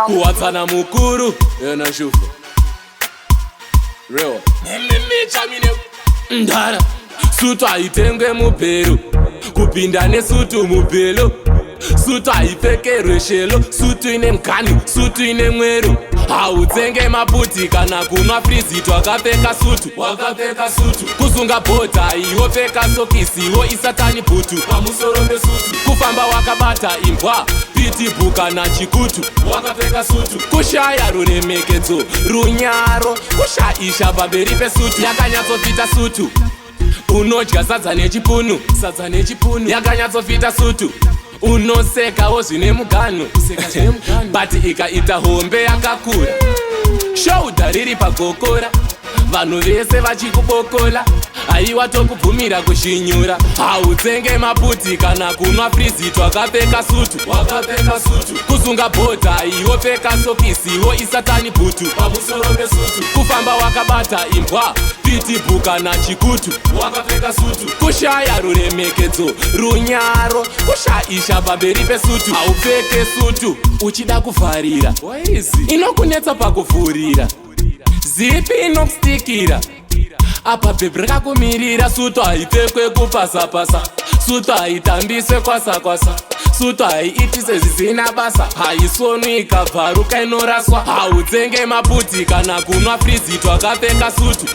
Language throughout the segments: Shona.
kuwatsana mukuru yena shufa rewa ndara sutu haitengwe mubhero kupinda nesutu mubhelo sutu haipfekerwe shelo sutu ine mgani sutu ine mwero hautsenge maputi kana kunwa friziti wakapfeka sutu kusunga bhodha iwo pfeka sokisi iwo isatani bhutu pamusoro mesutu kufamba wakabata imbwa pitibhu kana chikutu wakapfeka sutu kushaya ruremekedzo runyaro kushaisha pamberi pesutu yakanyatsopfita sutu unodya sadza nechipunu yakanyatsopfita sutu unosekawo zvine muganho but ikaita hombe yakakura shoudha riri pagokora vanhu vese vachikubokola haiwa tokubvumira kuzvinyura hautsenge maputi kana kunwa friziti wakapfeka sutu kusunga bhodha iwo pfeka sokisi iwo isatani bhutu pamusoro mesutu kufamba wakabata imbwa pitibhu kana chikutu wakapfeka sutu kushaya ruremekedzo runyaro kushaisha pamberi pesutu haupfeke sutu uchida kuvharira inokunetsa pakuvhurira zipi inokustikira apa bhebhi rakakumirira sutu haipfekwe kupasapasa sutu haitambiswe kwasa sutu haiitise zvisina basa haisonwi ikabvaruka inoraswa hautsenge maputi kana kunwa friziti wakapfeka sutu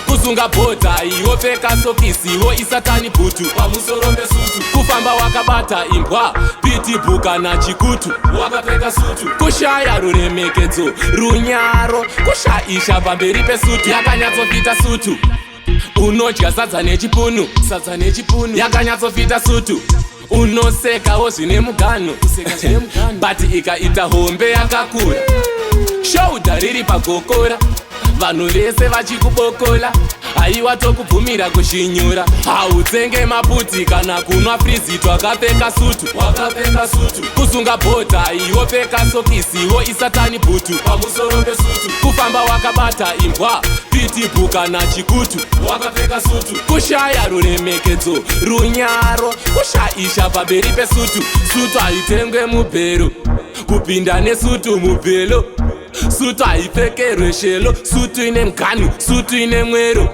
kusunga bhodha iwo pfeka sokisi iwo isatani bhutu pamusoro mesutu kufamba wakabata imbwa pitibhu kana chikutu wakapfeka sutu kushaya ruremekedzo runyaro kushaisha pamberi pesutu yakanyatsopfita sutu unodya sadza nechipunu yakanyatsopfita sutu unosekawo zvine muganho but ikaita hombe yakakura shoudha riri pagokora vanhu vese vachikubokola haiwa tokubvumira kuzvinyura hautsenge maputi kana kunwa friziti wakapfeka sutu kusunga bhodha iwo pfeka sokisi iwo isatani bhutu pamusoro mesutu kufamba wakabata imbwa pitibhu kana chikutu wakapfeka sutu kushaya ruremekedzo runyaro kushaisha pamberi pesutu sutu haitengwe mubhero kupinda nesutu mubhelo sutu haipfekerwe shelo sutu ine mgani sutu ine mwero